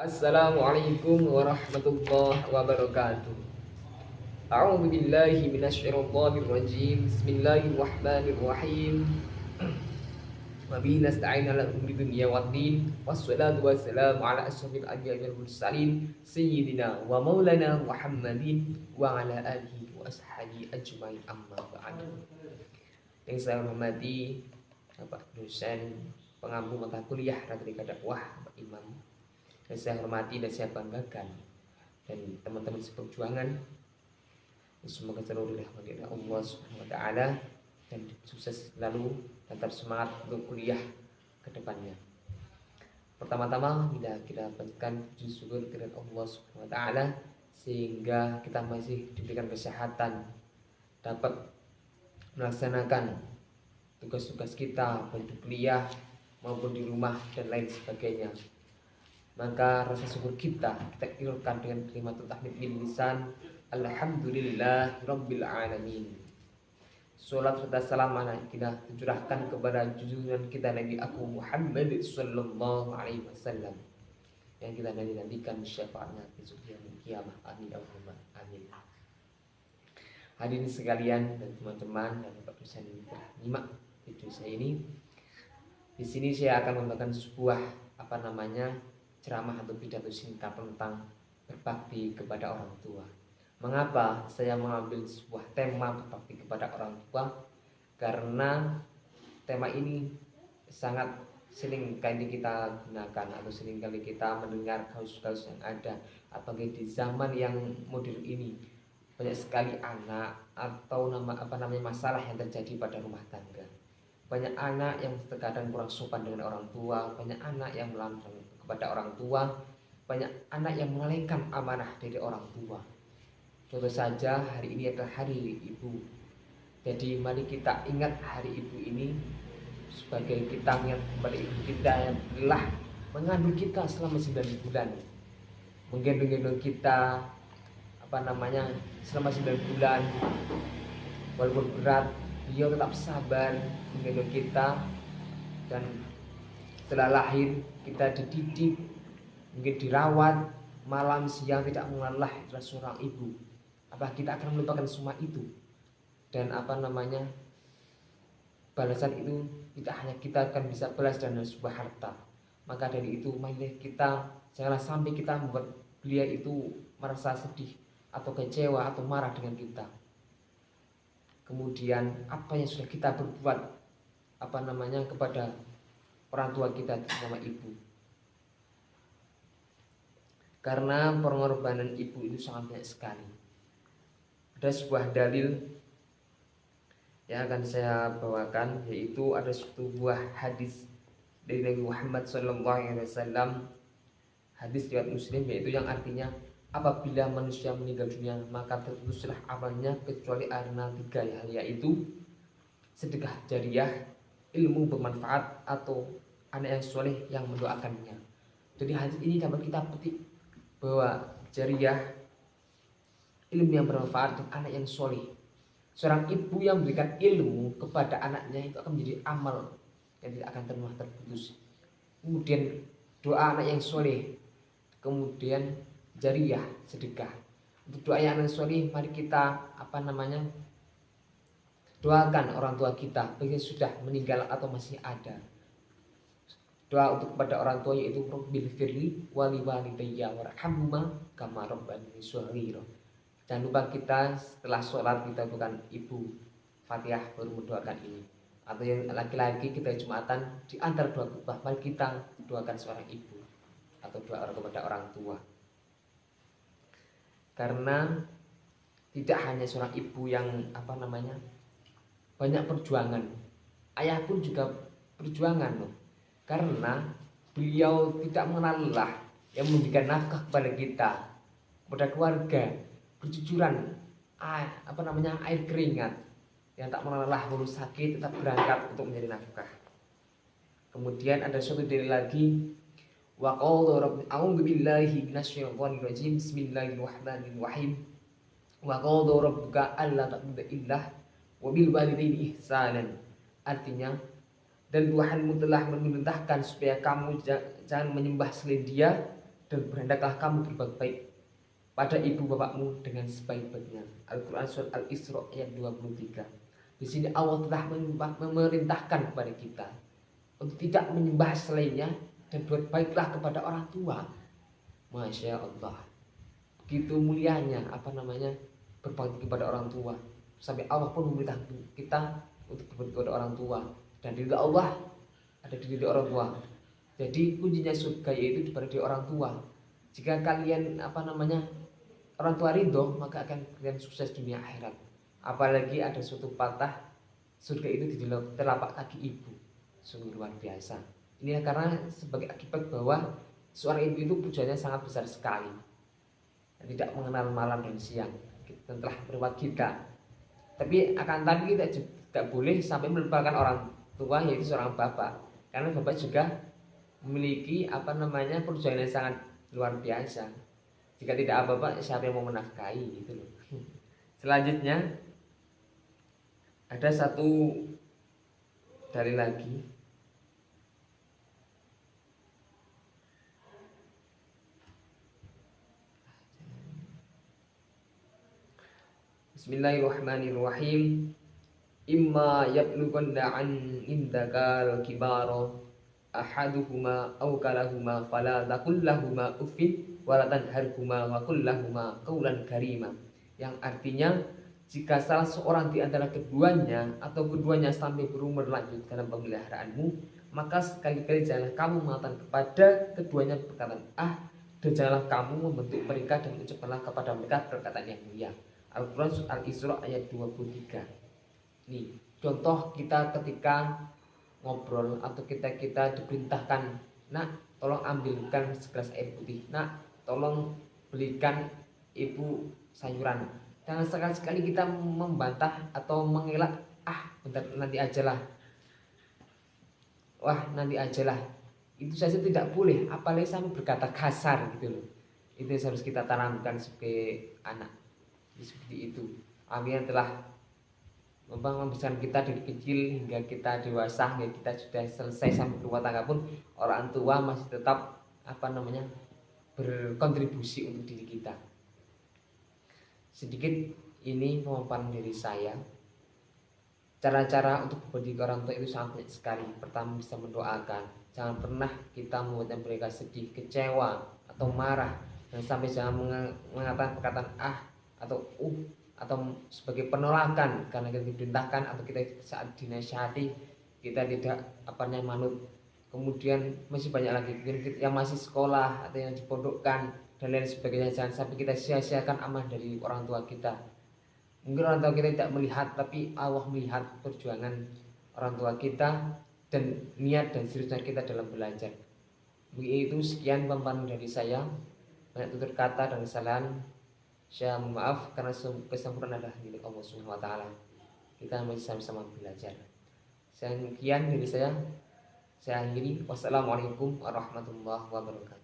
Assalamualaikum warahmatullahi wabarakatuh. A'udzu billahi minasyaitonir rajim. Bismillahirrahmanirrahim. Wa bihi nasta'in 'ala umuri dunya waddin. Wassalatu wassalamu 'ala asyrofil anbiya'i wal mursalin sayyidina wa maulana Muhammadin wa 'ala alihi wa ashabihi ajmain amma ba'du. Yang saya hormati Bapak dosen pengampu mata kuliah Radika Dakwah, Pak Imam, dan saya hormati dan saya banggakan, dan teman-teman seperjuangan, semoga selalu dirahmati Allah Subhanahu wa taala dan sukses selalu dan tetap semangat untuk kuliah ke depannya. Pertama-tama kita panjatkan puji syukur kepada Allah Subhanahu wa taala sehingga kita masih diberikan kesehatan dapat melaksanakan tugas-tugas kita baik di kuliah maupun di rumah dan lain sebagainya. Maka rasa syukur kita ikhlaskan dengan kalimat tahmid bil lisan, alhamdulillah rabbil alamin. Salat serta salam kita tujuhkan kepada junjungan kita Nabi aku Muhammad sallallahu alaihi wasallam yang kita nantikan syafaatnya besok hari kiamat. Amin Allahumma amin. Hadirin sekalian dan teman-teman dan Bapak dosen yang telah menyimak video saya ini, di sini saya akan membagikan sebuah ceramah atau pidato singkat tentang berbakti kepada orang tua. Mengapa saya mengambil sebuah tema berbakti kepada orang tua? Karena tema ini sangat sering kali kita gunakan atau sering kali kita mendengar kasus-kasus yang ada, apalagi di zaman yang modern ini. Banyak sekali anak atau masalah yang terjadi pada rumah tangga. Banyak anak yang terkadang kurang sopan dengan orang tua, banyak anak yang melanggar kepada orang tua, banyak anak yang melalaikan amanah dari orang tua. Contoh saja, hari ini adalah hari ibu. Jadi mari kita ingat hari ibu ini sebagai kita ingat kepada ibu kita yang telah mengandung kita selama 9 bulan, menggendong kita selama 9 bulan. Walaupun berat, beliau tetap sabar menggendong kita, dan setelah lahir kita dididik, mungkin dirawat malam siang tidak mengalah. Itulah seorang ibu. Apa kita akan melupakan semua itu? Dan balasan itu tidak hanya kita akan bisa balas dengan sebuah harta. Maka dari itu mari kita janganlah sampai kita membuat beliau itu merasa sedih atau kecewa atau marah dengan kita. Kemudian apa yang sudah kita berbuat kepada orang tua kita, terutama ibu. Karena pengorbanan ibu itu sangat banyak sekali. Ada sebuah dalil yang akan saya bawakan, yaitu ada sebuah hadis dari Nabi Muhammad SAW, hadis riwayat Muslim, yaitu yang artinya apabila manusia meninggal dunia maka terputuslah amalnya kecuali karena 3 hal, yaitu sedekah jariah, ilmu bermanfaat, atau anak yang soleh yang mendoakannya. Jadi hadis ini dapat kita petik bahwa jariah, ilmu yang bermanfaat, dan anak yang soleh. Seorang ibu yang memberikan ilmu kepada anaknya itu akan menjadi amal yang tidak akan pernah terputus. Kemudian doa anak yang soleh, kemudian jariah, sedekah. Untuk doa yang anak soleh, mari kita doakan orang tua kita baik sudah meninggal atau masih ada. Doa untuk kepada orang tua yaitu Rabbil firli wali walidayya warhamhuma kama rabbani shaghira. Jangan lupa kita setelah sholat kita bukan ibu Fatihah baru mendoakan ini. Atau yang laki-laki kita Jumatan di antara dua khutbah mari kita doakan seorang ibu atau doa kepada orang tua. Karena tidak hanya seorang ibu yang banyak perjuangan, ayah pun juga perjuangan loh. Karena beliau tidak mengenal lelah, yang memberikan nafkah kepada kita, kepada keluarga, berjujuran air keringat, yang tak mengenal lelah walau sakit tetap berangkat untuk mencari nafkah. Kemudian ada suatu dalil lagi, wa qala rabbi a'udzu billahi minasyaitonir rajim, bismillahirrahmanirrahim, wa qala rabbuka alla ta'budu illa wa bil walidayni ihsanan. Artinya, dan Tuhanmu telah memerintahkan supaya kamu jangan menyembah selain Dia, dan berhendaklah kamu berbuat baik pada ibu bapakmu dengan sebaik-baiknya. Al-Quran surat Al-Isra ayat 23. Di sini Allah telah memerintahkan kepada kita untuk tidak menyembah selainnya dan berbuat baiklah kepada orang tua. Masya Allah, begitu mulianya berbakti kepada orang tua, sampai Allah pun memerintahkan kita untuk berbakti kepada orang tua. Dan ridha Allah ada di diri orang tua. Jadi kuncinya surga yaitu pada diri orang tua. Jika kalian orang tua ridho, maka akan kalian sukses dunia akhirat. Apalagi ada suatu patah, surga itu di telapak kaki ibu. Sungguh luar biasa. Ini karena sebagai akibat bahwa seorang ibu itu pujiannya sangat besar sekali. Tidak mengenal malam dan siang. Kita telah merawat kita. Tapi kita tidak boleh sampai melupakan orang tua, yaitu seorang bapak. Karena bapak juga memiliki perjuangan yang sangat luar biasa. Jika tidak ada bapak, siapa yang mau menafkahi gitu loh. Selanjutnya ada satu dalil lagi. Bismillahirrahmanirrahim. Imma yablughanna an indakal kibaro ahaduhuma aw kalahuma fala taqul lahuma uffin wa la tanharhuma wa qul lahuma qawlan karima. Yang artinya, jika salah seorang di antara keduanya atau keduanya sampai berumur lanjut dalam pemeliharaanmu, maka sekali-kali janganlah kamu mengatakan kepada keduanya perkataan dan janganlah kamu membentuk mereka dan ucapkanlah kepada mereka perkataan yang mulia. Al-Quran surat Al-Isra ayat 23. Nih, contoh kita ketika ngobrol atau kita diperintahkan, nak tolong ambilkan segelas air putih, nak tolong belikan ibu sayuran. Jangan sekali-sekali kita membantah atau mengelak, bentar nanti ajalah, nanti ajalah. Itu saja tidak boleh, apalagi sampai berkata kasar gitu loh. Itu harus kita tanamkan sebagai anak. Seperti itu. Amin telah membesarkan kita dari kecil hingga kita dewasa, hingga kita sudah selesai sampai berumah tangga pun orang tua masih tetap berkontribusi untuk diri kita. Sedikit ini pemaparan dari saya. Cara-cara untuk berbakti ke orang tua itu sangat banyak sekali. Pertama, bisa mendoakan. Jangan pernah kita membuat mereka sedih, kecewa atau marah, dan sampai jangan mengatakan perkataan atau sebagai penolakan karena kita diperintahkan atau kita saat dinasihati kita tidak manut. Kemudian masih banyak lagi yang masih sekolah atau yang dipondokkan dan lain sebagainya. Jangan sampai kita sia-siakan amanah dari orang tua kita. Mungkin orang tua kita tidak melihat, tapi Allah melihat perjuangan orang tua kita dan niat dan seriusnya kita dalam belajar. Begitu, sekian pemaparan dari saya. Banyak tutur kata dan kesalahan, saya mohon maaf karena kesempurnaan adalah milik Allah Subhanahu wa taala. Kita masih sama-sama belajar. Sekian dari saya akhiri. Wassalamualaikum warahmatullahi wabarakatuh.